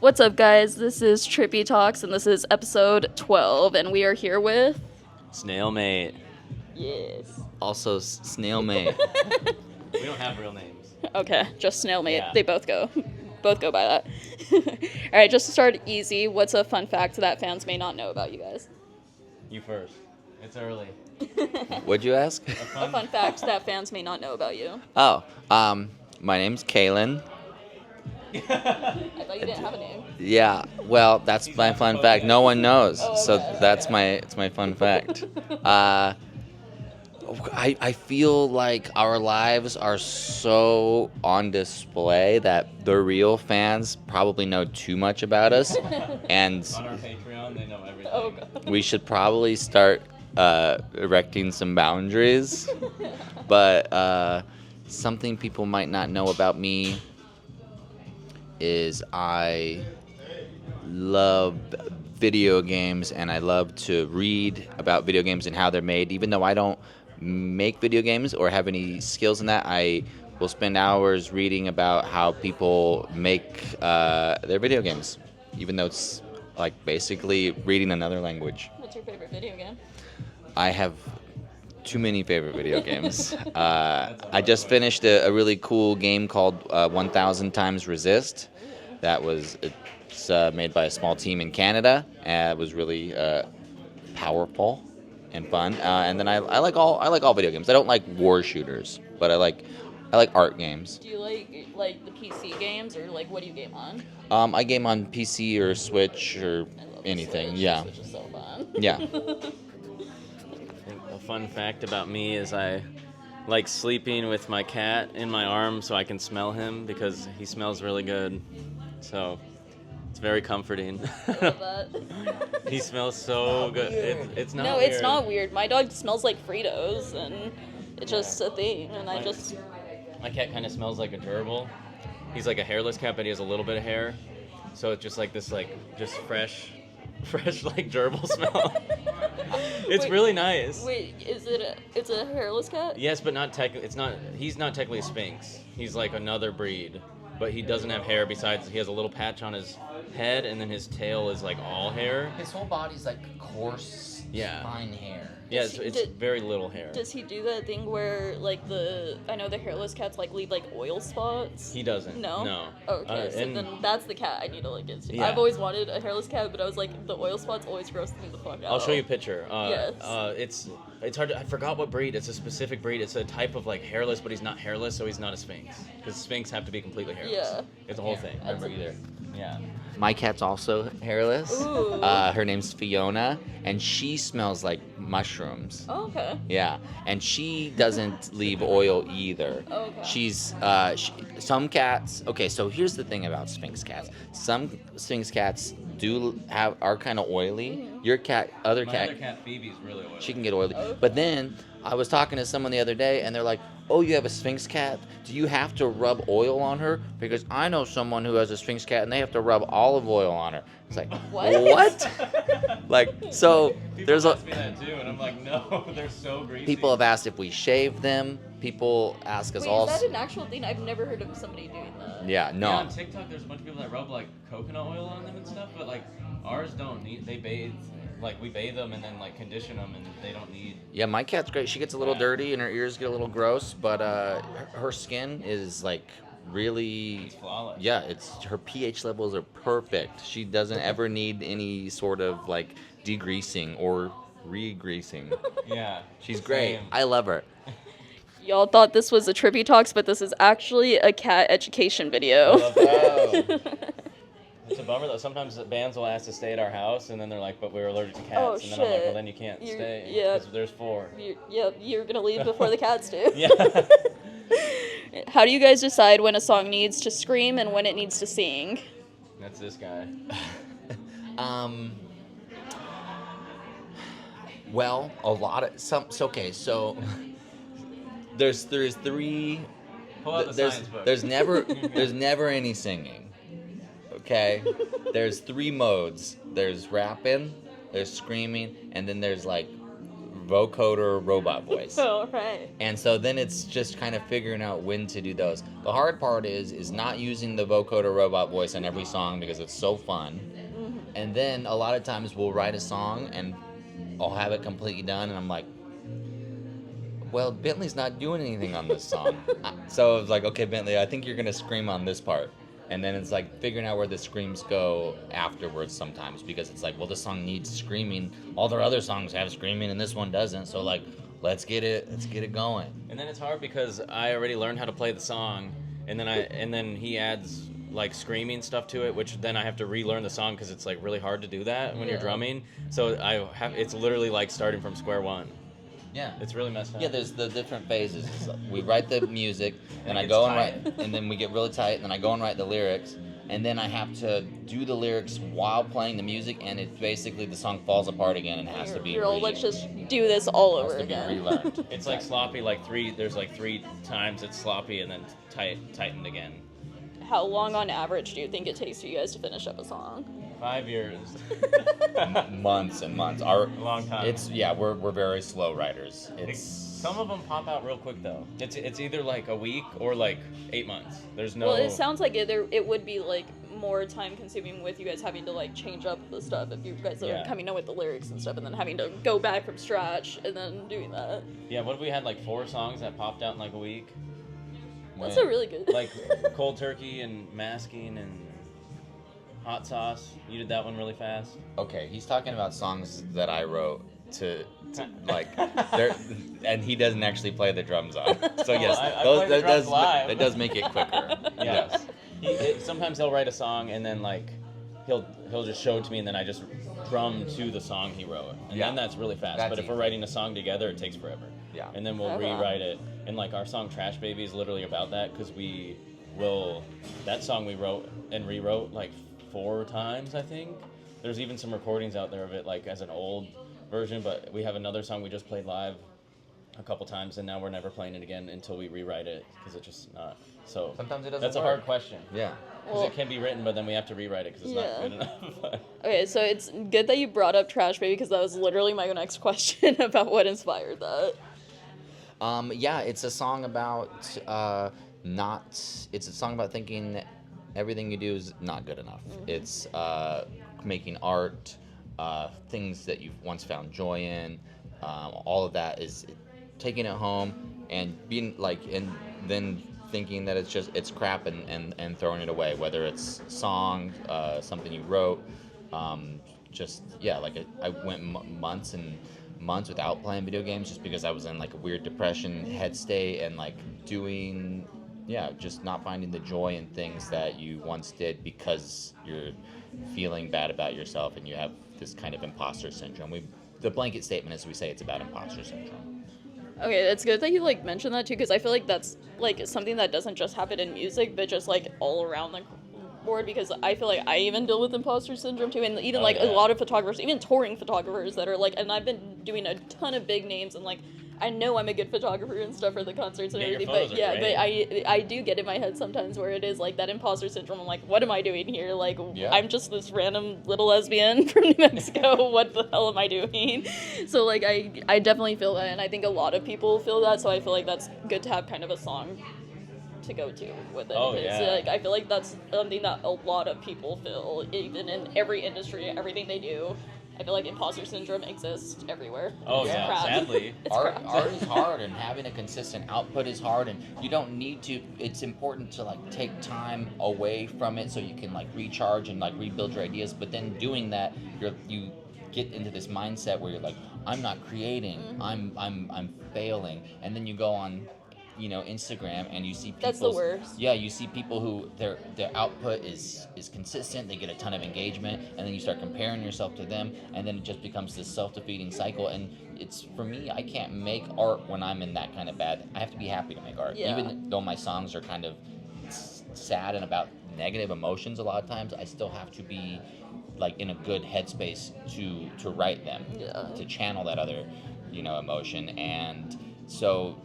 What's up, guys? This is Trippy Talks, and this is episode 12, and we are here with... Snailmate. Yes. Also, Snailmate. We don't have real names. Okay, just Snailmate. Yeah. They both go by that. All right, just to start easy, what's a fun fact that fans may not know about you guys? You first. It's early. What'd you ask? A fun fact that fans may not know about you. Oh, my name's Kalen. I thought you didn't have a name. Yeah, well, that's my fun fact. No one knows, so okay. that's my fun fact. I feel like our lives are so on display that the real fans probably know too much about us, and On our Patreon, they know everything. Oh, God. we should probably start erecting some boundaries. But something people might not know about me is I love video games, and I love to read about video games and how they're made. Even though I don't make video games or have any skills in that, I will spend hours reading about how people make their video games, even though it's like basically reading another language. What's your favorite video game? I have too many favorite video games. I just finished a really cool game called 1000 Times Resist. It's made by a small team in Canada, and it was really powerful and fun. And then I like all video games. I don't like war shooters, but I like art games. Do you like the PC games, or like what do you game on? I game on PC or Switch or I love the anything. Switch. Yeah, The Switch is so fun. yeah. I think a fun fact about me is I like sleeping with my cat in my arm so I can smell him because he smells really good. So it's very comforting. I love that. He smells so good. It's not No, weird. it's not weird. My dog smells like Fritos, and it's just a thing. And I just... My cat kind of smells like a gerbil. He's like a hairless cat, but he has a little bit of hair. So it's just like this, like, just fresh like gerbil smell. It's Wait, really nice. Wait, it's a hairless cat? Yes, but not he's not technically a Sphinx. He's like another breed, but he doesn't have hair besides he has a little patch on his head, and then his tail is like all hair. His whole body's like coarse, Yeah. fine hair. Yeah, Does it's he- very little hair. Does he do that thing where, like, I know the hairless cats, like, leave, like, oil spots? He doesn't. No? No. Okay, so and then that's the cat I need to look into. Yeah. I've always wanted a hairless cat, but I was like, the oil spots always gross me the fuck out. I'll show you a picture. Yes. It's hard. I forgot what breed. It's a specific breed. It's a type of like hairless, but he's not hairless, so he's not a Sphinx. Because Sphinx have to be completely hairless. Yeah. It's a whole thing. Remember either. Yeah. My cat's also hairless. Ooh. Her name's Fiona, and she smells like mushrooms. Oh, okay. Yeah, and she doesn't leave oil either. Okay. Some cats. Okay, so here's the thing about Sphinx cats. Some Sphinx cats are kind of oily. Your cat, My other other cat, cat Phoebe's really oily. she can get oily. But then I was talking to someone the other day, and they're like, "Oh, you have a Sphinx cat? Do you have to rub oil on her? Because I know someone who has a Sphinx cat, and they have to rub olive oil on her." It's like, What? Like, so People there's ask me that too, and I'm like, no, they're so greasy. people have asked if we shave them. People ask us Wait, all. is that an actual thing? I've never heard of somebody doing that. Yeah, no. Yeah, on TikTok, there's a bunch of people that rub like coconut oil on them and stuff, but like ours don't need. They bathe, like we bathe them and then like condition them, and they don't need. Yeah, my cat's great. She gets a little Yeah. dirty and her ears get a little gross, but her skin is like really. It's flawless. Yeah, her pH levels are perfect. She doesn't ever need any sort of like degreasing or re-greasing. Yeah. She's great. Same. I love her. Y'all thought this was a Trippy Talks, but this is actually a cat education I video. love that. It's a bummer though. Sometimes the bands will ask to stay at our house, and then they're like, "But we're allergic to cats." Oh, and then I'm like, shit. "Well, then you can't You- stay." yeah. 'Cause there's 4. You're gonna leave before the cats do. Yeah. How do you guys decide when a song needs to scream and when it needs to sing? That's this guy. Well, a lot of some. So, okay, so there's 3. Pull out the there's science book. there's never any singing. Okay, there's 3 modes. There's rapping, there's screaming, and then there's like vocoder robot voice. Oh, right. And so then it's just kind of figuring out when to do those. The hard part is not using the vocoder robot voice in every song because it's so fun. Mm-hmm. And then a lot of times we'll write a song and I'll have it completely done and I'm like, well, Bentley's not doing anything on this song. So I was like, okay, Bentley, I think you're going to scream on this part. And then it's like figuring out where the screams go afterwards sometimes because it's like, well, this song needs screaming. All their other songs have screaming and this one doesn't. So like, let's get it going. And then it's hard because I already learned how to play the song, and then he adds like screaming stuff to it, which then I have to relearn the song because it's like really hard to do that when you're drumming. So it's literally like starting from square one. Yeah. It's really messed up. Yeah, there's the different phases. It's like we write the music, then it I gets go and tight. write, and then we get really tight, and then I go and write the lyrics, and then I have to do the lyrics while playing the music, and it basically the song falls apart again and has to be You're all, let's just do this all over again. relearned. It's like sloppy, there's like three times it's sloppy and then tightened again. How long on average do you think it takes for you guys to finish up a song? 5 years. Months and months. A long time. We're very slow writers. Some of them pop out real quick though. It's either like a week or like 8 months. There's no. Well, it sounds like it would be like more time consuming with you guys having to like change up the stuff if you guys are coming up with the lyrics and stuff and then having to go back from scratch and then doing that. Yeah, what if we had like 4 songs that popped out in like a week? That's a really good. Like Cold Turkey and Masking and Hot Sauce. You did that one really fast. Okay, he's talking about songs that I wrote to like, and he doesn't actually play the drums on. So yes, I play the drums live. that does make it quicker. Yes. Sometimes he'll write a song and then like he'll just show it to me and then I just drum to the song he wrote. And then that's really fast. That's but if we're easy. writing a song together, it takes forever. Yeah. And then we'll Okay. rewrite it. And like our song Trash Baby is literally about that because that song we wrote and rewrote like 4 times, I think. There's even some recordings out there of it like as an old version, but we have another song we just played live a couple times and now we're never playing it again until we rewrite it because it's just not. So Sometimes it doesn't that's work. a hard question. Yeah. Because it can be written, but then we have to rewrite it because it's Yeah. not good enough. Okay, so it's good that you brought up Trash Baby because that was literally my next question about what inspired that. Yeah, it's a song about it's a song about thinking that everything you do is not good enough. Mm-hmm. It's making art, things that you've once found joy in. All of that is taking it home and being like, and then thinking that it's crap and throwing it away, whether it's song, something you wrote, I went months and months without playing video games just because I was in like a weird depression head state and like just not finding the joy in things that you once did because you're feeling bad about yourself and you have this kind of imposter syndrome. The blanket statement is we say it's about imposter syndrome. Okay, it's good that you like mentioned that too because I feel like that's like something that doesn't just happen in music but just like all around the board because I feel like I even deal with imposter syndrome too and even a lot of photographers, even touring photographers that are like, and I've been doing a ton of big names and like I know I'm a good photographer and stuff for the concerts and Yeah, your everything, photos but are great. I do get in my head sometimes where it is like that imposter syndrome. I'm like, what am I doing here? Like, I'm just this random little lesbian from New Mexico. What the hell am I doing? So like, I definitely feel that, and I think a lot of people feel that. So I feel like that's good to have kind of a song to go to with it. Oh, Because, yeah. like, I feel like that's something that a lot of people feel, even in every industry, everything they do. I feel like imposter syndrome exists everywhere. Oh, It's yeah, crap. sadly. It's art crap. is hard and having a consistent output is hard and you don't need to, it's important to like take time away from it so you can like recharge and like rebuild your ideas, but then doing that you get into this mindset where you're like, I'm not creating, I'm failing, and then you go on Instagram and you see people. That's the worst. Yeah, you see people who their output is consistent, they get a ton of engagement, and then you start comparing yourself to them, and then it just becomes this self-defeating cycle. And it's, for me, I can't make art when I'm in that kind of bad. I have to be happy to make art. Yeah. Even though my songs are kind of sad and about negative emotions a lot of times, I still have to be like in a good headspace to write them, to channel that other emotion. And so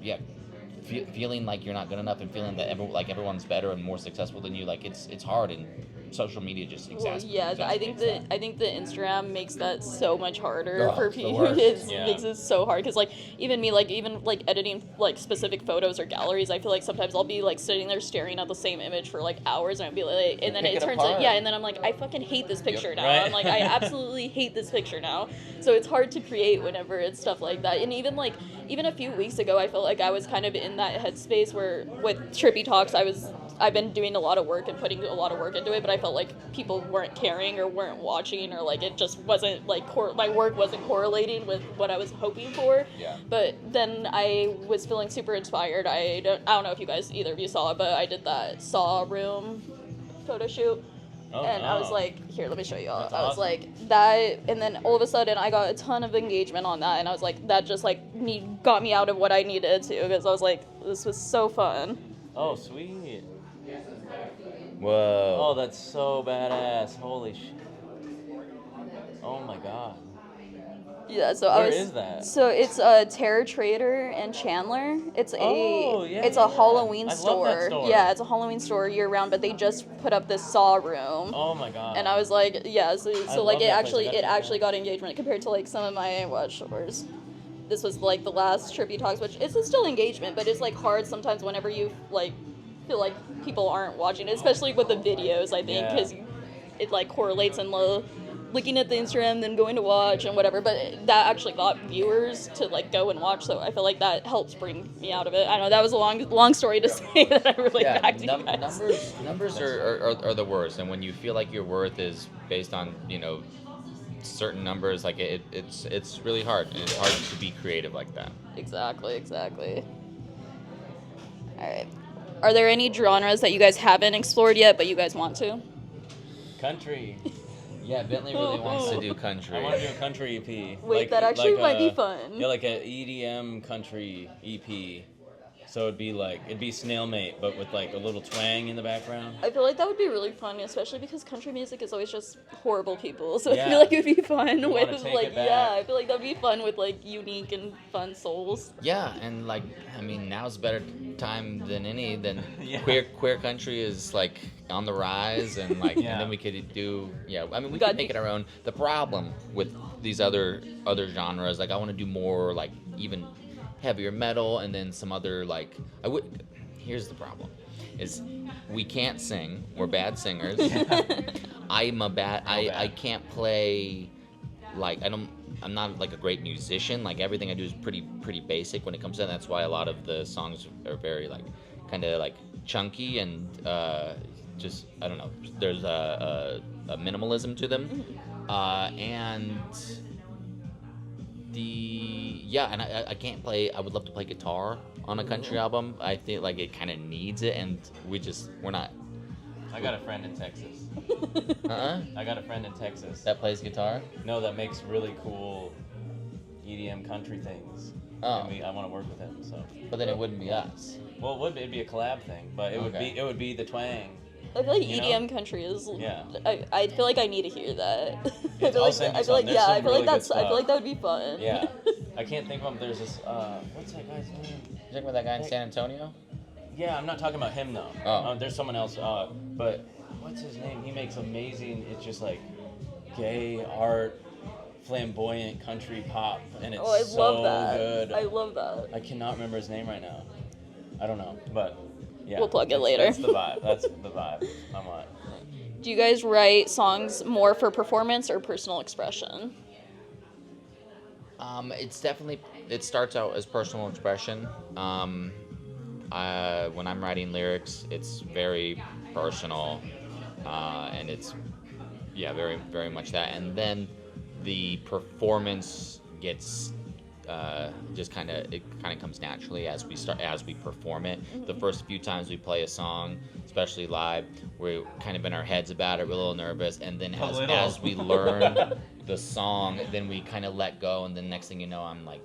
feeling like you're not good enough and feeling that everyone's better and more successful than you, like it's hard, and social media just Well, exacerbates. yeah, I think the Instagram makes that so much harder Oh, for it's the people. worst. Yeah. Makes it so hard because like even me even editing like specific photos or galleries, I feel like sometimes I'll be like sitting there staring at the same image for like hours and I'll be like, and then Pick it it turns apart. out and then I'm like I fucking hate this picture now. Right. I'm like I absolutely hate this picture now. So it's hard to create whenever it's stuff like that. And even a few weeks ago, I felt like I was kind of in that headspace where with Trippy Talks, I've been doing a lot of work and putting a lot of work into it, but I felt like people weren't caring or weren't watching or like it just wasn't like my work wasn't correlating with what I was hoping for. Yeah. But then I was feeling super inspired. I don't know if either of you saw it, but I did that Saw Room photo shoot. Oh, And I was no. like, here, let me show you all. That's I was awesome. like, that, and then all of a sudden I got a ton of engagement on that, and I was like, that just like got me out of what I needed to, because I was like, this was so fun. Oh, sweet. Whoa. Oh, that's so badass. Holy shit. Oh my god. Yeah, so Where is that? So it's Terror Trader and Chandler. It's Oh, yeah, it's yeah, a Halloween I love store. that store. Yeah, it's a Halloween store year round, but they just put up this Saw Room. Oh my god. And I was like, yeah, so like love it that place. actually I gotta check it out. got engagement compared to like some of my watch stores. This was like the last Trippy Talks, which it's still engagement, but it's like hard sometimes whenever you like feel like people aren't watching it, especially with the videos. I think Yeah. because it like correlates and looking at the Instagram, then going to watch and whatever. But that actually got viewers to like go and watch, so I feel like that helps bring me out of it. I know that was a long story to say that I really backed you guys. Numbers are the worst, and when you feel like your worth is based on certain numbers, like it's really hard, and it's hard to be creative like that. Exactly. All right. Are there any genres that you guys haven't explored yet, but you guys want to? Country. Yeah, Bentley really wants to do country. I want to do a country EP. Wait, that actually might be fun. Yeah, like an EDM country EP. So it'd be Snailmate, but with like a little twang in the background. I feel like that would be really fun, especially because country music is always just horrible people. So I Yeah. feel like it would be fun You wanna with take like it back. I feel like that'd be fun with like unique and fun souls. Yeah, and like now's a better time than any. Yeah. Queer country is like on the rise, and like Yeah. and then we could do we Got could make it our own. The problem with these other genres, like I want to do more like even heavier metal, and then some other like here's the problem is we can't sing, we're bad singers. I can't play, like I'm not like a great musician. Like everything I do is pretty basic when it comes to that. That's why a lot of the songs are very like kind of like chunky and just I don't know, there's a minimalism to them. And and I can't play. I would love to play guitar on a country album. I think like it kind of needs it, and we're not. I got a friend in Texas. I got a friend in Texas. That plays guitar. No, that makes really cool EDM country things. Oh. And I want to work with him. So. But then it wouldn't be us. Well, it'd be a collab thing, but it would be the twang. I feel like You know? EDM country is. Yeah. I feel like I need to hear that. I'll send you some. There's some I feel really like good I feel like stuff. that would be fun. Yeah. I can't think of him. There's this. What's that guy's name? You talking about that guy in San Antonio? Yeah, I'm not talking about him though. Oh. There's someone else. But what's his name? He makes amazing. It's just like gay art, flamboyant country pop, and it's I so love that. good. I love that. I cannot remember his name right now. I don't know, but yeah. We'll plug it later. That's the vibe. That's the vibe. I'm on. Do you guys write songs more for performance or personal expression? It's definitely, it starts out as personal expression. When I'm writing lyrics, it's very personal, and it's very very much that. And then the performance gets just kind of comes naturally as we perform it. The first few times we play a song, especially live, we're kind of in our heads about it, we're a little nervous, and then as we learn the song, then we kind of let go, and then next thing you know, I'm like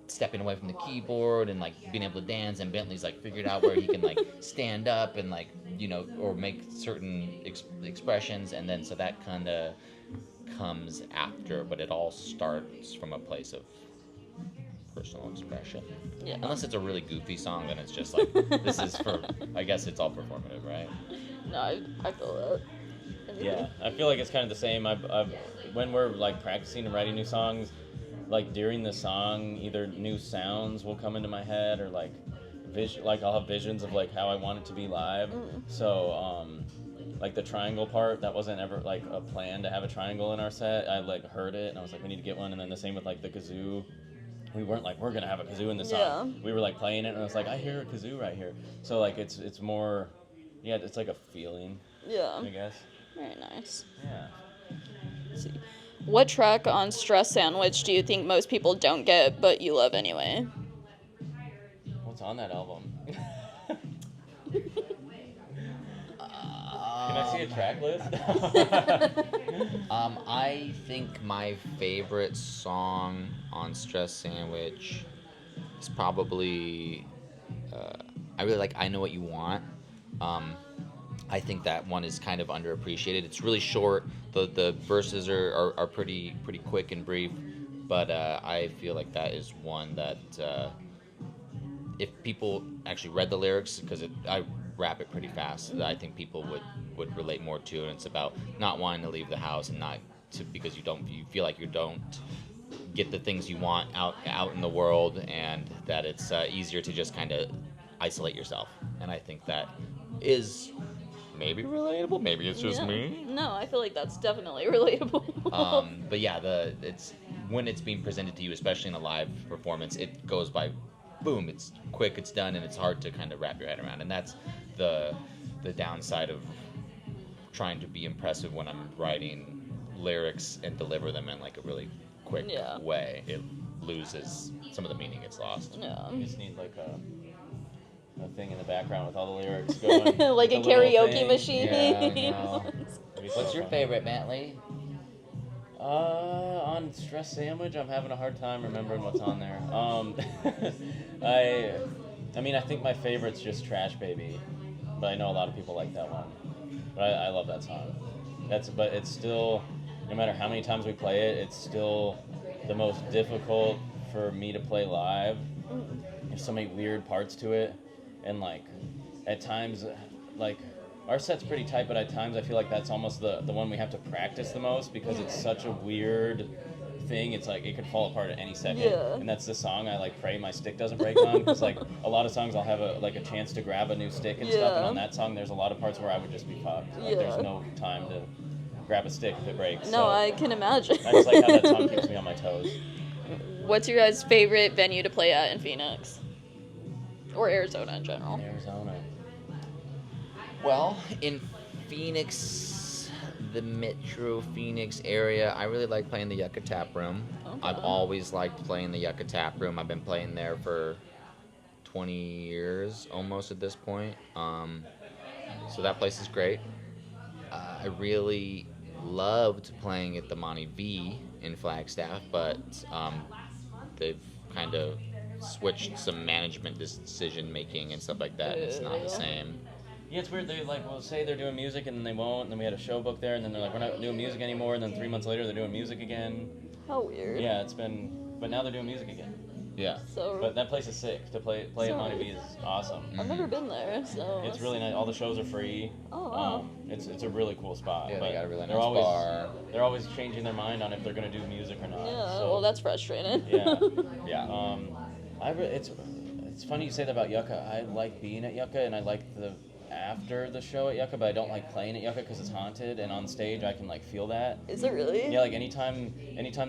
stepping away from the keyboard and like being able to dance, and Bentley's like figured out where he can like stand up and like or make certain expressions, and then so that kind of comes after, but it all starts from a place of personal expression. Yeah. Unless it's a really goofy song, then it's just like this is for. I guess it's all performative, right? No, I feel that. And Yeah, I feel like it's kind of the same. I've when we're like practicing and writing new songs, like during the song, either new sounds will come into my head or like like I'll have visions of like how I want it to be live. So like the triangle part, that wasn't ever like a plan to have a triangle in our set. I like heard it and I was like, we need to get one. And then the same with like the kazoo. We weren't like, we're gonna have a kazoo in the song. Yeah. We were like playing it and I was like, I hear a kazoo right here. So like it's more, yeah, it's like a feeling, Yeah. I guess. Very nice. Yeah. Let's see. What track on Stress Sandwich do you think most people don't get but you love anyway? What's on that album? Can I see a track list? I think my favorite song on Stress Sandwich is probably, I really like I Know What You Want. I think that one is kind of underappreciated. It's really short. The verses are pretty quick and brief, but I feel like that is one that if people actually read the lyrics, because I rap it pretty fast, I think people would relate more to it. It's about not wanting to leave the house and not to because you feel like you don't get the things you want out in the world, and that it's easier to just kind of isolate yourself. And I think that is maybe relatable. Maybe it's just me. No, I feel like that's definitely relatable. But yeah, it's when it's being presented to you, especially in a live performance, it goes by, boom, it's quick, it's done, and it's hard to kind of wrap your head around. And that's the downside of trying to be impressive when I'm writing lyrics and deliver them in like a really quick way. It loses some of the meaning gets lost. Yeah. You just need like a thing in the background with all the lyrics going. Like a karaoke machine. Yeah, I know. What's your favorite, Bentley? On Stress Sandwich, I'm having a hard time remembering what's on there. I mean, I think my favorite's just Trash Baby, but I know a lot of people like that one. But I love that song. But it's still, no matter how many times we play it, it's still the most difficult for me to play live. There's so many weird parts to it, and like at times, like our set's pretty tight, but at times I feel like that's almost the one we have to practice the most because it's such a weird thing. It's like it could fall apart at any second. Yeah. And that's the song I like pray my stick doesn't break on, because like a lot of songs I'll have a chance to grab a new stick and stuff, and on that song there's a lot of parts where I would just be fucked. Like there's no time to grab a stick if it breaks. No, so I can imagine. I just like how that song keeps me on my toes. What's your guys' favorite venue to play at in Phoenix? Or Arizona in general? Arizona. Well, in Phoenix, the Metro Phoenix area, I really like playing the Yucca Tap Room. Okay. I've always liked playing the Yucca Tap Room. I've been playing there for 20 years almost at this point. So that place is great. I really loved playing at the Monty V in Flagstaff, but they've kind of switched some management decision making and stuff like that. And it's not the same. Yeah, it's weird. They will say they're doing music and then they won't. And then we had a show book there, and then they're like, we're not doing music anymore. And then 3 months later, they're doing music again. How weird. Yeah, but now they're doing music again. Yeah. So But that place is sick. To play at Monty V is awesome. I've never been there, so It's really nice. All the shows are free. Oh, wow. It's a really cool spot. Yeah, but they got a really they're nice always, bar. They're always changing their mind on if they're gonna do music or not. Yeah, So, well, that's frustrating. yeah. Yeah. It's funny you say that about Yucca. I like being at Yucca, and I like the after the show at Yucca, but I don't like playing at Yucca because it's haunted, and on stage I can like feel that. Is it really? Yeah, like anytime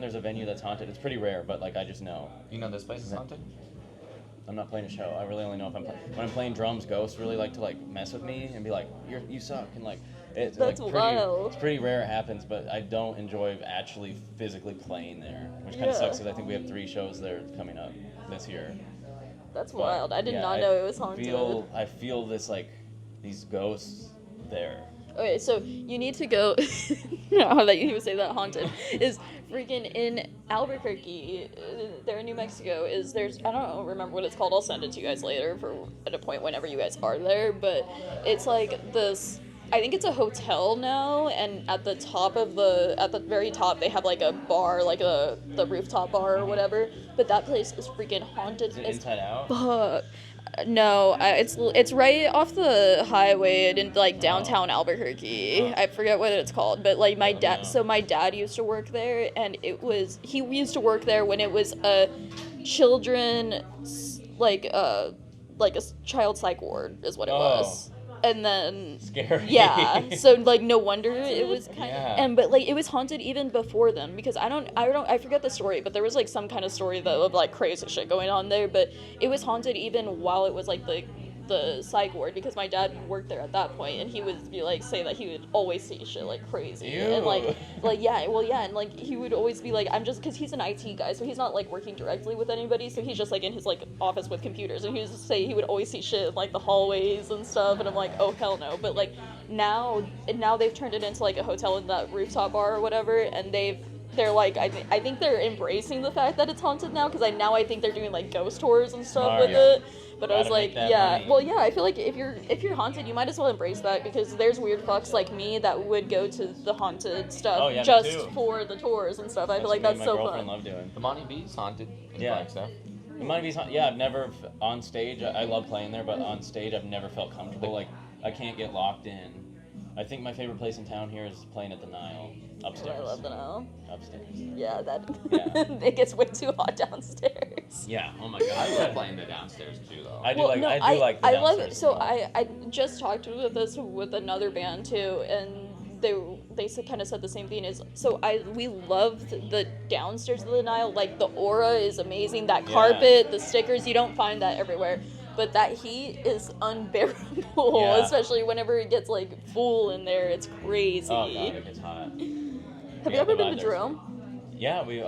there's a venue that's haunted, it's pretty rare, but like I just know. You know this place is haunted? I'm not playing a show. I really only know if when I'm playing drums. Ghosts really like to like mess with me and be like, you suck, and like it's That's like wild. It's pretty rare it happens, but I don't enjoy actually physically playing there, which kind of sucks because I think we have 3 shows there coming up this year. That's But, wild. I did yeah, not know it was haunted. I feel this like these ghosts there. Okay, so you need to go. How that you would say that haunted is freaking in Albuquerque. There in New Mexico there's I don't remember what it's called. I'll send it to you guys later at a point whenever you guys are there. But it's like this. I think it's a hotel now, and at the very top they have like a bar, like the rooftop bar or whatever. But that place is freaking haunted Is it as Inside Out? fuck. No, it's right off the highway in like downtown Albuquerque. I forget what it's called, but like my dad. So my dad used to work there, and he used to work there when it was a children like a child psych ward is what it was. And then Scary. yeah, so like no wonder it was kind Yeah. of, and but like it was haunted even before then, because I forget the story, but there was like some kind of story that of like crazy shit going on there, but it was haunted even while it was like the psych ward, because my dad worked there at that point, and he would be like say that he would always see shit like crazy. Ew. And like yeah, well yeah, and like he would always be like, I'm just, because he's an IT guy, so he's not like working directly with anybody, so he's just like in his like office with computers, and he would say he would always see shit in, like the hallways and stuff, and I'm like, oh hell no. But like now they've turned it into like a hotel in that rooftop bar or whatever, and they're like, I think they're embracing the fact that it's haunted now, because I think they're doing like ghost tours and stuff Smart. with it. But I was Gotta like, make that yeah, money. well, yeah, I feel like if you're haunted, you might as well embrace that, because there's weird fucks like me that would go to the haunted stuff Oh, yeah, me just too. for the tours and stuff. I feel like what me that's and so my girlfriend fun. love doing. The Monty B's haunted in Yeah. Flagstaff. It might be yeah, I've never on stage. I love playing there, but on stage I've never felt comfortable. Like I can't get locked in. I think my favorite place in town here is playing at the Nile upstairs. I love the Nile. Upstairs. Yeah, that Yeah. it gets way too hot downstairs. Yeah. Oh my I god. love playing the downstairs too, though. I do like the I love it. downstairs So more. I just talked with this with another band too, and they kind of said the same thing. We love the downstairs of the Nile. Like the aura is amazing. That Yeah. carpet, the stickers, you don't find that everywhere. But that heat is unbearable, Yeah. especially whenever it gets like full in there. It's crazy. Oh god, it gets hot. Have you Yeah, ever the been to vibe there's- Jerome? Yeah, we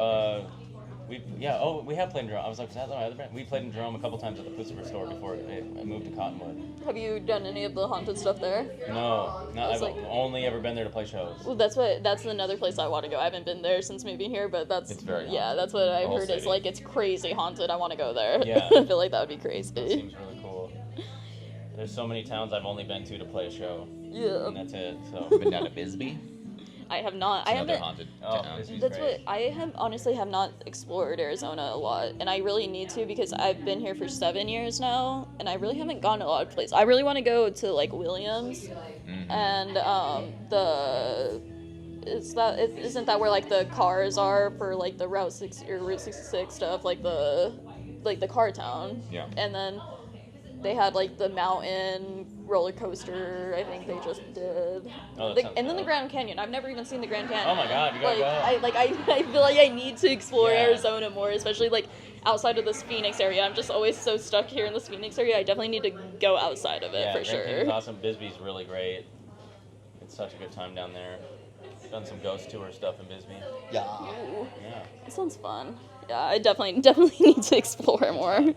have played in Jerome. I was like, was that my other band? We played in Jerome a couple times at the Pussifer store before I moved to Cottonwood. Have you done any of the haunted stuff there? No, was I've like- only ever been there to play shows. Well, that's another place I want to go. I haven't been there since moving here, but It's very yeah, haunted. that's what I The whole heard is city. like it's crazy haunted. I want to go there. Yeah. I feel like that would be That crazy. seems really cool. There's so many towns I've only been to play a show, Yeah, and that's it. So Been down to Bisbee. I have not. It's I another haven't. haunted Oh, town. Bisbee's That's great. what I have honestly have not explored Arizona a lot, and I really need to, because I've been here for 7 years now, and I really haven't gone to a lot of places. I really want to go to like Williams, and isn't that where like the cars are for like the Route 6 or Route 66 stuff, like the car town. Yeah. And then they had like the mountain roller coaster. I think they just did. Oh, that sounds And then the fun. Grand Canyon. I've never even seen the Grand Canyon. Oh my god, you gotta go. I feel like I need to explore Yeah. Arizona more, especially like outside of this Phoenix area. I'm just always so stuck here in this Phoenix area. I definitely need to go outside of it Yeah, for Grand sure. Canyon's awesome. Bisbee's really great. It's such a good time down there. Done some ghost tour stuff in Bisbee. Yeah. Ooh, Yeah. that sounds fun. Yeah, I definitely need to explore more.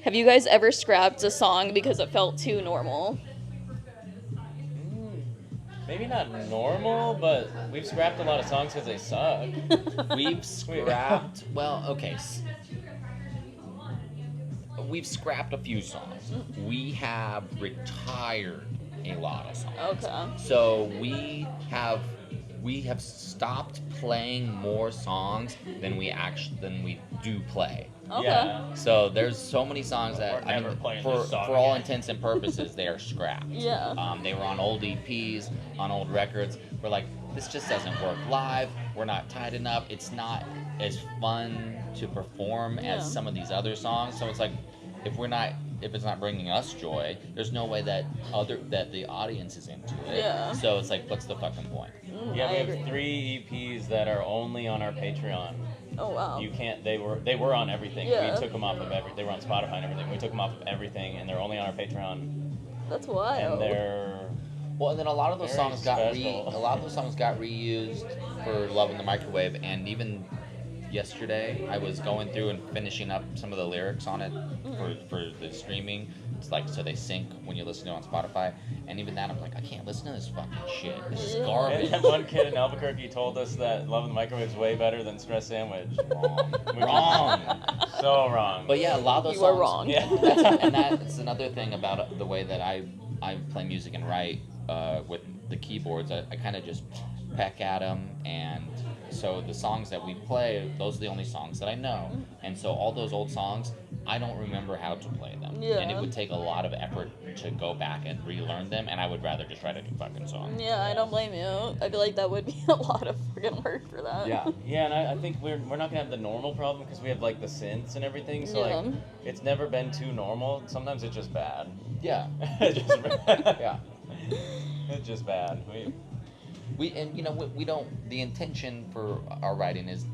Have you guys ever scrapped a song because it felt too normal? Maybe not normal, but we've scrapped a lot of songs because they suck. We've scrapped. Well, okay. We've scrapped a few songs. We have retired a lot of songs. Okay. So we have stopped playing more songs than we do play. Okay. Yeah. So there's so many songs that We're never playing for this song all again. intents and purposes they are scrapped. Yeah. They were on old EPs, on old records. We're like, this just doesn't work live. We're not tight enough. It's not as fun to perform Yeah. as some of these other songs. So it's like, if it's not bringing us joy, there's no way that the audience is into it. Yeah. So it's like, what's the fucking point? Yeah, I we have agree. 3 EPs that are only on our Patreon. Oh wow. You can't. They were on everything. Yeah. We took them off of They were on Spotify and everything. We took them off of everything, and they're only on our Patreon. That's wild. And they're Well, and then a lot of those Very songs got special. reused for Love in the Microwave, and even yesterday I was going through and finishing up some of the lyrics on it for the streaming. It's like, so they sync when you listen to it on Spotify, and even that I'm like, I can't listen to this fucking shit. This is Yeah. garbage. And one kid in Albuquerque told us that Love in the Microwave is way better than Stress Sandwich. Wrong. Which is Wrong. So wrong. But yeah, a lot of those You songs. are wrong. Yeah. And that's another thing about the way that I play music and write with the keyboards. I kind of just peck at them, and so the songs that we play, those are the only songs that I know. And so all those old songs, I don't remember how to play them. Yeah. And it would take a lot of effort to go back and relearn them, and I would rather just write a new fucking song. Yeah, I don't blame you. I feel like that would be a lot of freaking work for that. Yeah. Yeah, and I think we're not gonna have the normal problem because we have like the synths and everything. So Yeah. like, it's never been too normal. Sometimes it's just bad. Yeah. It's just bad. Yeah. It's just bad. We don't. The intention for our writing is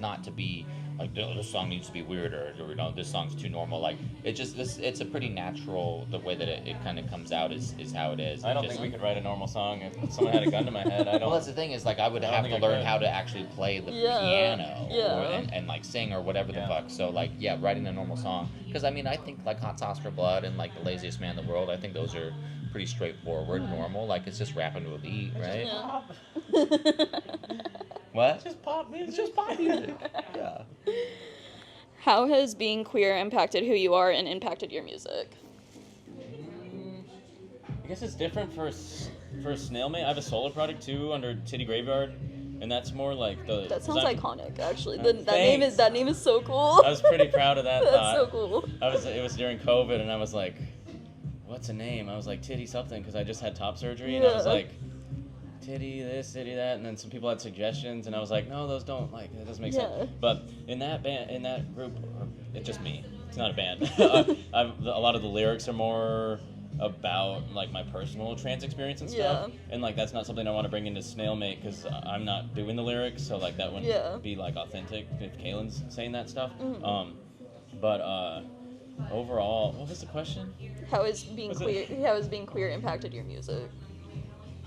not to be like, oh, this song needs to be weirder, or this song's too normal. Like it's a pretty natural. The way that it kind of comes out is how it is. I don't think we could write a normal song if someone had a gun to my head. I don't. Well, that's the thing is like I would I don't have think to I learn could. how to actually play the Yeah, piano yeah. and like sing or whatever the Yeah. fuck. So like writing a normal song, because I mean I think like Hot Sauce for Blood and like The Laziest Man in the World, I think those are pretty straightforward, normal. Like it's just rapping to a beat, right? Yeah. What? It's just pop music. It's just pop music. Yeah. How has being queer impacted who you are and impacted your music? I guess it's different for Snailmate. I have a solo project too under Titty Graveyard, and that's more like the. That sounds iconic, actually. Thanks. That name is so cool. I was pretty proud of that. That's so cool. It was during COVID, and I was like, "What's a name?" I was like, "Titty something," because I just had top surgery, and I was Yeah. like, "Titty this, titty that," and then some people had suggestions, and I was like, "No, those don't that doesn't make Yeah. sense." But in that group, it's just me. It's not a band. A lot of the lyrics are more about like my personal trans experience and stuff, Yeah. and like that's not something I want to bring into Snailmate because I'm not doing the lyrics, so like that wouldn't Yeah. be like authentic if Kaylin's saying that stuff. Mhm. But overall, what was the question? How has being Was it- queer? How has being queer impacted your music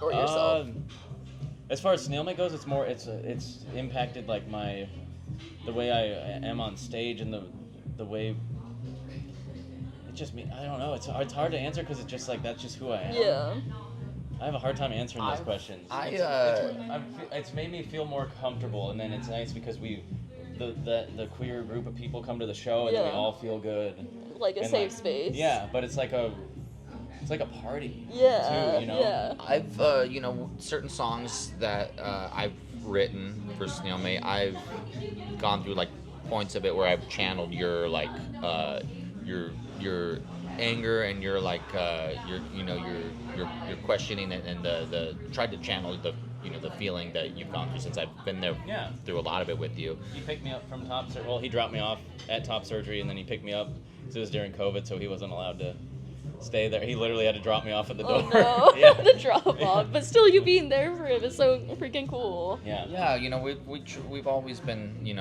or yourself? As far as Snailmate goes, it's impacted like the way I am on stage and the way. It just me. I don't know. It's hard to answer because it's just like that's just who I am. Yeah. I have a hard time answering those questions. It's made me feel more comfortable, and then it's nice because the queer group of people come to the show, and then we Yeah. all feel good. Like a And, safe space. Yeah, but it's like a party. Yeah. Too, you know? Yeah. I've certain songs that I've written for Snailmate, I've gone through like points of it where I've channeled your like your anger and your like your questioning and the tried to channel the the feeling that you've gone through since I've been there Yeah. through a lot of it with you. He picked me up from top surgery. Well, he dropped me off at top surgery, and then he picked me up. So it was during COVID, so he wasn't allowed to stay there. He literally had to drop me off at the door. Oh no, Yeah. the drop off. But still, you being there for him is so freaking cool. Yeah. Yeah, we've always been doing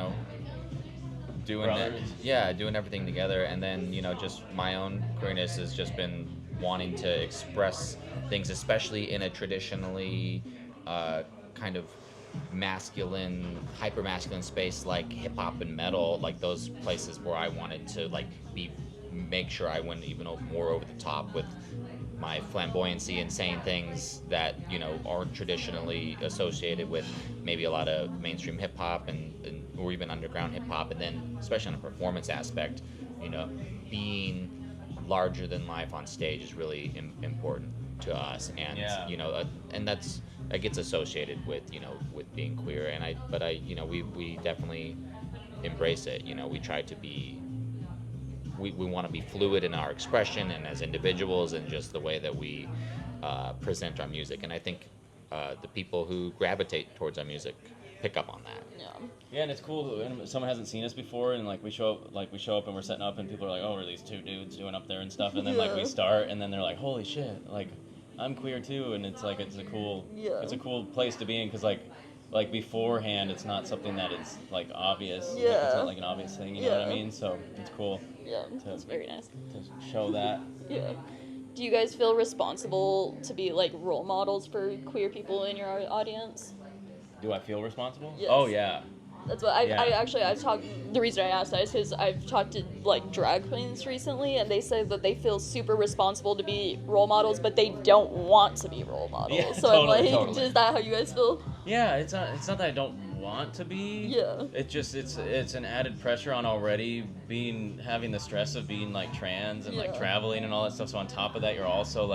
that. Brothers. Yeah, doing everything together, and then just my own queerness has just been wanting to express things, especially in a traditionally kind of masculine, hyper masculine space like hip hop and metal, like those places where I wanted to make sure I went even more over the top with my flamboyancy and saying things that are traditionally associated with maybe a lot of mainstream hip hop and or even underground hip hop, and then especially on a performance aspect, being larger than life on stage is really important to us, and Yeah. And that gets associated with with being queer, and we definitely embrace it. We try to be. We want to be fluid in our expression and as individuals and just the way that we present our music. And I think the people who gravitate towards our music pick up on that. Yeah. Yeah, and it's cool when someone hasn't seen us before, and we show up and we're setting up, and people are like, "Oh, are these two dudes doing up there and stuff?" And then we Yeah. start, and then they're like, "Holy shit! I'm queer too," and it's a cool place to be in because beforehand, it's not something that is obvious. Yeah. It's not an obvious thing. You know what I Yeah. mean? So it's cool Yeah. That's very nice. to show that. Yeah. Do you guys feel responsible to be role models for queer people in your audience? Do I feel responsible? Yes. Oh yeah. That's what I've talked. The reason I asked that is because I've talked to drag queens recently, and they say that they feel super responsible to be role models, but they don't want to be role models. Yeah, So totally, I'm totally. is that how you guys feel? Yeah, it's not that I don't want to be. Yeah. It's an added pressure on already having the stress of being trans and Yeah. traveling and all that stuff. So on top of that, you're also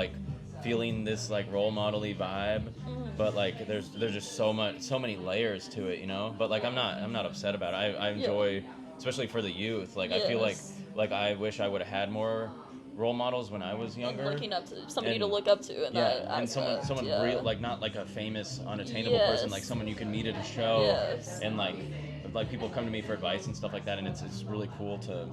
feeling this role model-y vibe. But there's just so many layers to it, But I'm not upset about it. I enjoy, especially for the youth. I feel Yes. like I wish I would have had more role models when I was younger. And looking up to somebody to And- look up to, and Yeah, that and someone aspect, real, like not like a famous, unattainable Yes. person, like someone you can meet at a show, Yes. and like people come to me for advice and stuff like that, and it's really cool to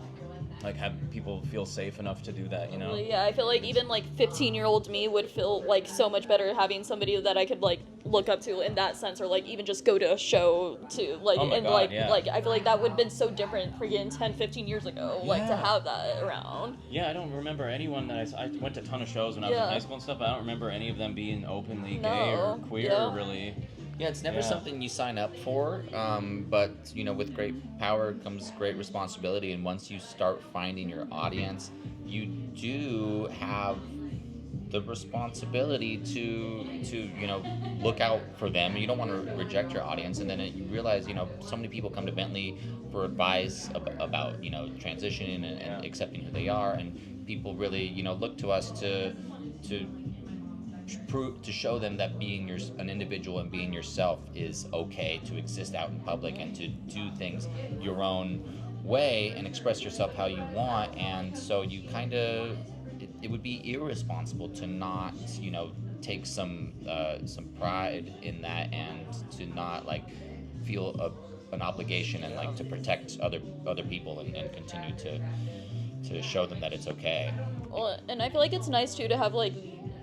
like have people feel safe enough to do that, you know? Yeah, I feel like even like 15-year-old me would feel like so much better having somebody that I could like look up to in that sense, or like even just go to a show to like, Oh my and God, like yeah. like I feel like that would have been so different freaking 10-15 years ago, like to Yeah. have that around. Yeah, I don't remember anyone that I went to a ton of shows when I was Yeah. in high school and stuff, but I don't remember any of them being openly gay or No, queer, yeah. really. Yeah, it's never Yeah. something you sign up for, but you know, with great power comes great responsibility. And once you start finding your audience, you do have the responsibility to you know, look out for them. You don't want to reject your audience, and then you realize, you know, so many people come to Bentley for advice about, you know, transitioning and accepting who they are, and people really, you know, look to us to show them that being an individual and being yourself is okay, to exist out in public and to do things your own way and express yourself how you want. And so you kind of, it would be irresponsible to not, you know, take some pride in that, and to not like feel an obligation and like to protect other people and continue to show them that it's okay. Well, and I feel like it's nice too to have like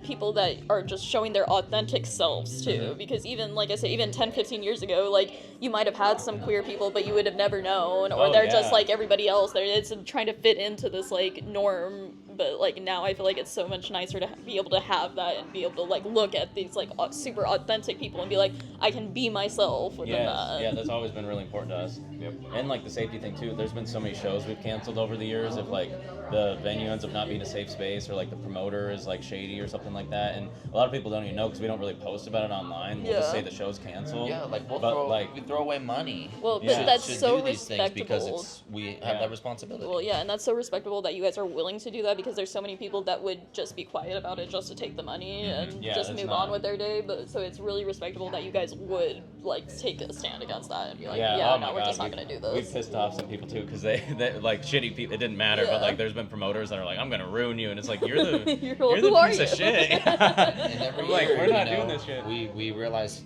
people that are just showing their authentic selves too, because even like I said, even 10-15 years ago, like you might have had some queer people but you would have never known, or Oh, they're yeah. just like everybody else, it's trying to fit into this like norm. But like now I feel like it's so much nicer to be able to have that and be able to like look at these like super authentic people and be like, I can be myself within Yes, that. yeah, that's always been really important to us. Yep. And like the safety thing too. There's been so many shows we've canceled over the years if like the venue ends up not being a safe space, or like the promoter is like shady or something like that. And a lot of people don't even know because we don't really post about it online. We'll just Yeah. say the show's canceled. Yeah, like but we throw away money. Well, but Yeah. that's to so do these things because respectable. we have Yeah. that responsibility. Well, yeah, and that's so respectable that you guys are willing to do that, because there's so many people that would just be quiet about it just to take the money and Yeah, just that's move not- on with their day. But so it's really respectable that you guys would like take a stand against that and be like, Yeah, yeah, oh no, my we're God, just not we- gonna do We this. pissed off some people too because they like shitty people. It didn't matter, but Yeah. like there's been promoters that are like, I'm gonna ruin you, and it's like you're the You're you're like, the "Who are piece of you?" shit. And every I'm like, year, we're not you know, doing this shit. We realize,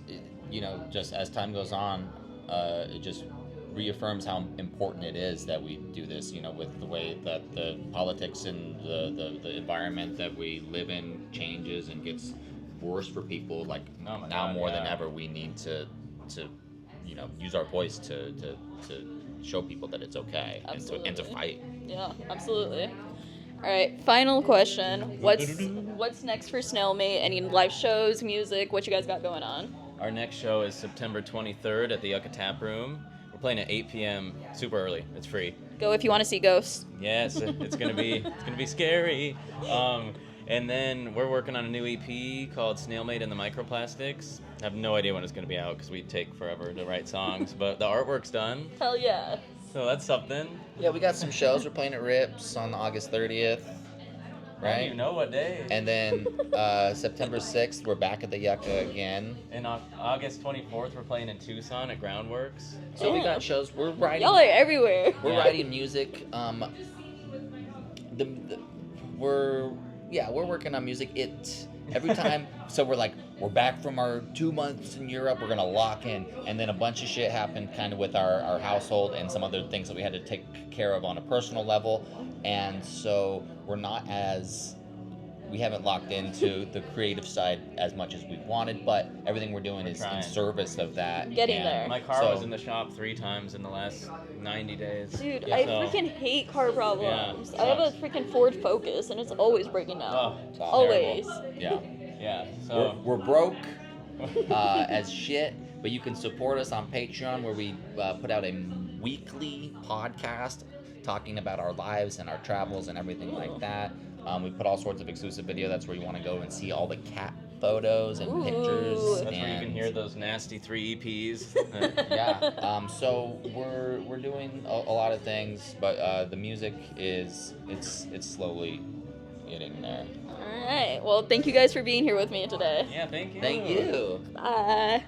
you know, just as time goes on, it just reaffirms how important it is that we do this, you know, with the way that the politics and the environment that we live in changes and gets worse for people. Like Oh my now God, more than yeah. ever, we need to you know, use our voice to show people that it's okay and to Absolutely. fight. Yeah, absolutely. All right, final question. What's next for Snailmate? Any live shows, music? What you guys got going on? Our next show is September 23rd at the Yucca Tap Room. We're playing at 8 p.m. super early. It's free. Go if you want to see ghosts. Yes, it's gonna be scary. And then we're working on a new EP called Snailmate and the Microplastics. I have no idea when it's gonna be out because we take forever to write songs, but the artwork's done, Hell yeah. so that's something. Yeah, we got some shows. We're playing at Rips on August 30th, I don't right? even know what day. And then September 6th, we're back at the Yucca again. And on August 24th, we're playing in Tucson at Groundworks. So we Yeah. got shows. We're writing. Y'all are everywhere. We're Yeah. writing music. We're working on music. Every time. So we're back from our 2 months in Europe. We're gonna lock in, and then a bunch of shit happened, kind of with our household and some other things that we had to take care of on a personal level, and so we haven't locked into the creative side as much as we wanted, but everything we're doing is trying. in service of that. Getting and there. My car so- was in the shop 3 times in the last 90 days. Dude, Yeah. I So- freaking hate car problems. Yeah, I have a sucks. freaking Ford Focus and it's always breaking down. Oh, It's Always. Yeah. yeah. We're, So we're broke as shit, but you can support us on Patreon, where we put out a weekly podcast talking about our lives and our travels and everything like that. We put all sorts of exclusive video. That's where you want to go and see all the cat photos and Ooh. pictures. that's where you can and- hear those nasty 3 EPs. Yeah. So we're doing a lot of things, but the music it's slowly getting there. All right. Well, thank you guys for being here with me today. Yeah, thank you. Thank you. Bye.